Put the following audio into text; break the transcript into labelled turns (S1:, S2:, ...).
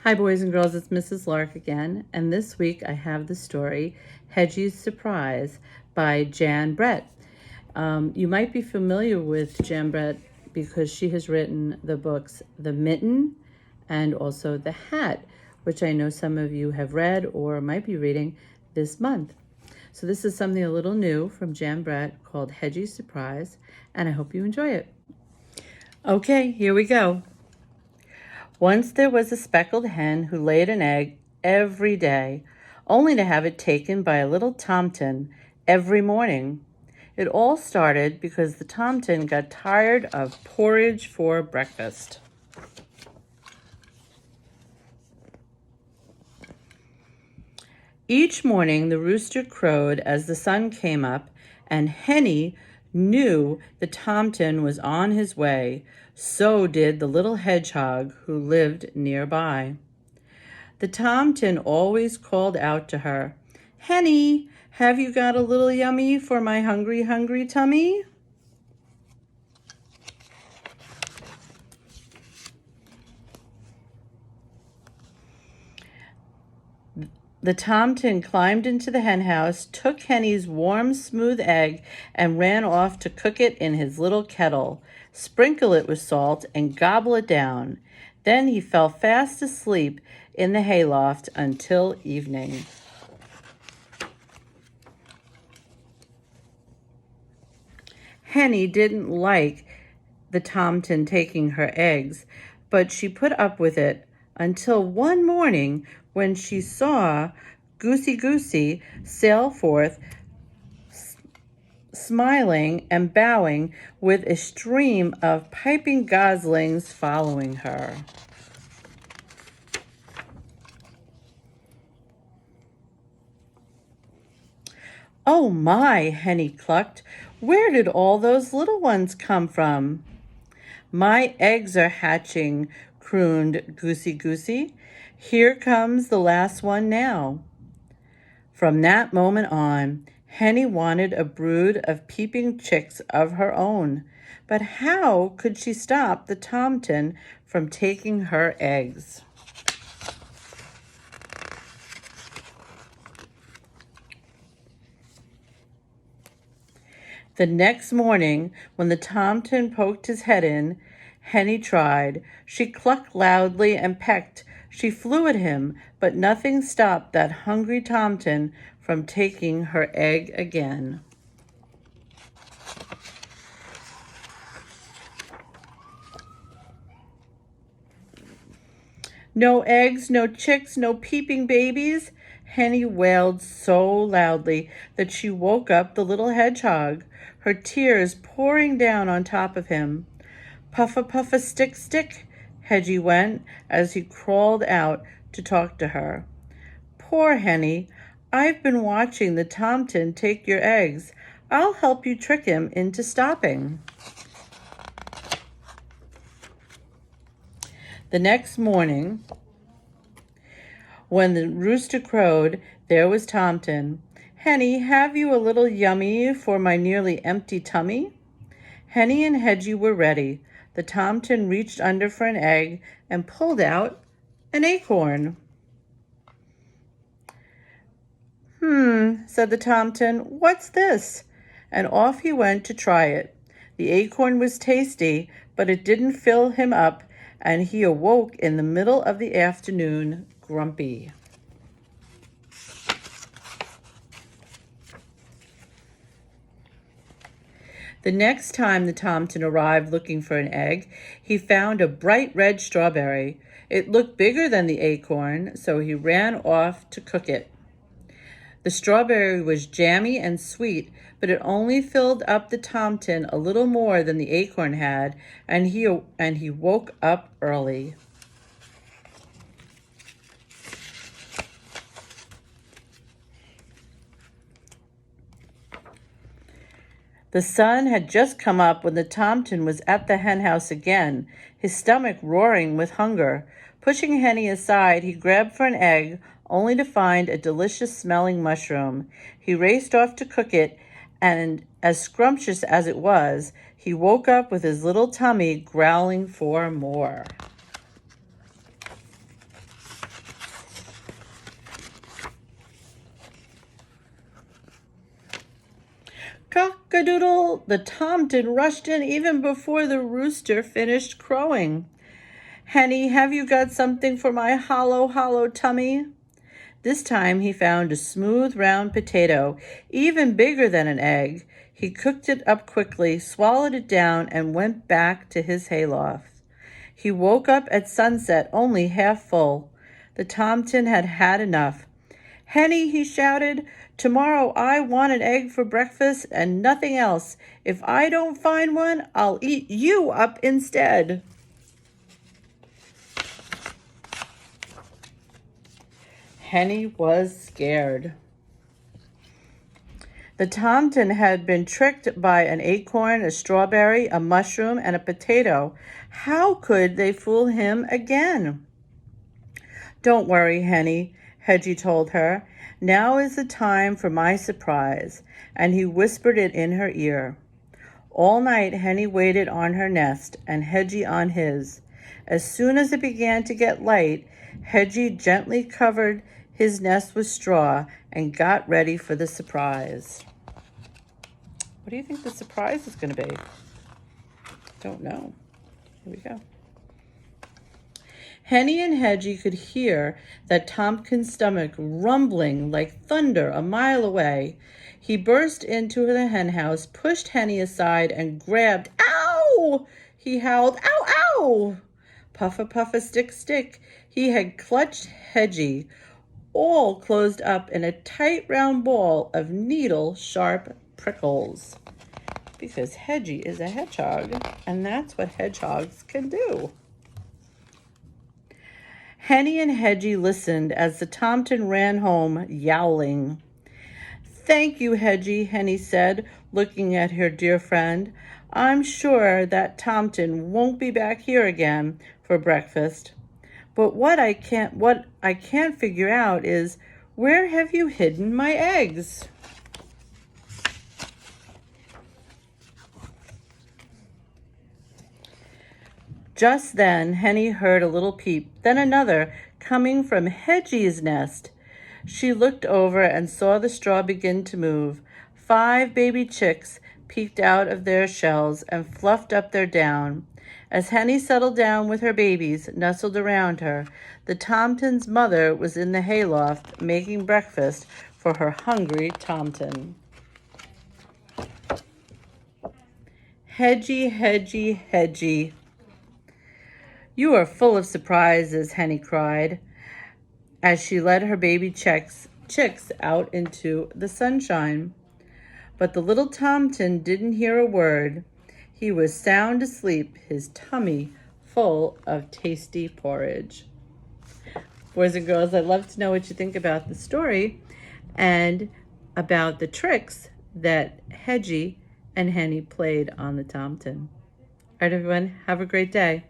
S1: Hi, boys and girls, it's Mrs. Lark again, and this week I have the story Hedgie's Surprise by Jan Brett. You might be familiar with Jan Brett because she has written the books The Mitten and also The Hat, which I know some of you have read or might be reading this month. So this is something a little new from Jan Brett called Hedgie's Surprise, and I hope you enjoy it. Okay, here we go. Once there was a speckled hen who laid an egg every day, only to have it taken by a little tomtin every morning. It all started because the tomtin got tired of porridge for breakfast. Each morning the rooster crowed as the sun came up, and Henny knew the tomtin was on his way. So did the little hedgehog who lived nearby. The tomtin always called out to her, "Henny, have you got a little yummy for my hungry, hungry tummy?" The tomtin climbed into the henhouse, took Henny's warm, smooth egg, and ran off to cook it in his little kettle, sprinkle it with salt, and gobble it down. Then he fell fast asleep in the hayloft until evening. Henny didn't like the tomtin taking her eggs, but she put up with it until one morning when she saw Goosey sail forth, smiling and bowing, with a stream of piping goslings following her. "Oh my," Henny clucked, "where did all those little ones come from?" "My eggs are hatching," crooned Goosey. "Here comes the last one now." From that moment on, Henny wanted a brood of peeping chicks of her own. But how could she stop the tomtin from taking her eggs? The next morning, when the tomtin poked his head in, Henny tried. She clucked loudly and pecked. She flew at him, but nothing stopped that hungry tomtin from taking her egg again. "No eggs, no chicks, no peeping babies," Henny wailed so loudly that she woke up the little hedgehog, her tears pouring down on top of him. Puffa, stick," Hedgie went as he crawled out to talk to her. "Poor Henny, I've been watching the tomtin take your eggs. I'll help you trick him into stopping." The next morning, when the rooster crowed, there was tomtin. "Henny, have you a little yummy for my nearly empty tummy?" Henny and Hedgie were ready. The tomtin reached under for an egg and pulled out an acorn. Said the tomtin, "what's this?" And off he went to try it. The acorn was tasty, but it didn't fill him up, and he awoke in the middle of the afternoon grumpy. The next time the tomtin arrived looking for an egg, he found a bright red strawberry. It looked bigger than the acorn, so he ran off to cook it. The strawberry was jammy and sweet, but it only filled up the tomtin a little more than the acorn had, and he woke up early. The sun had just come up when the tomtin was at the henhouse again, his stomach roaring with hunger. Pushing Henny aside, he grabbed for an egg, only to find a delicious-smelling mushroom. He raced off to cook it, and as scrumptious as it was, he woke up with his little tummy growling for more. Cock-a-doodle! The tomtit rushed in even before the rooster finished crowing. Henny, have you got something for my hollow, hollow tummy? This time he found a smooth, round potato, even bigger than an egg. He cooked it up quickly, swallowed it down, and went back to his hayloft. He woke up at sunset only half full. The tomtit had had enough. Henny, he shouted, tomorrow I want an egg for breakfast and nothing else. If I don't find one, I'll eat you up instead. Henny was scared. The tomtit had been tricked by an acorn, a strawberry, a mushroom, and a potato. How could they fool him again? Don't worry, Henny, Hedgie told her. Now is the time for my surprise, and he whispered it in her ear. All night Henny waited on her nest and Hedgie on his. As soon as it began to get light, Hedgie gently covered his nest with straw and got ready for the surprise. What do you think the surprise is going to be? Don't know. Here we go. Henny and Hedgie could hear that Tompkins' stomach rumbling like thunder a mile away. He burst into the henhouse, pushed Henny aside, and grabbed. Ow! He howled, ow, ow! Puffa, puffa, stick, stick. He had clutched Hedgie, all closed up in a tight round ball of needle-sharp prickles. Because Hedgie is a hedgehog, and that's what hedgehogs can do. Henny and Hedgie listened as the tomtit ran home, yowling. Thank you, Hedgie, Henny said, looking at her dear friend. I'm sure that tomtit won't be back here again for breakfast. But what I can't figure out is, where have you hidden my eggs? Just then, Henny heard a little peep, then another, coming from Hedgie's nest. She looked over and saw the straw begin to move. 5 baby chicks peeked out of their shells and fluffed up their down. As Henny settled down with her babies nestled around her, the tomtin's mother was in the hayloft making breakfast for her hungry tomtit. Hedgie, Hedgie, Hedgie. You are full of surprises, Henny cried, as she led her baby chicks out into the sunshine. But the little tomtit didn't hear a word. He was sound asleep, his tummy full of tasty porridge. Boys and girls, I'd love to know what you think about the story and about the tricks that Hedgie and Henny played on the tomtit. All right, everyone, have a great day.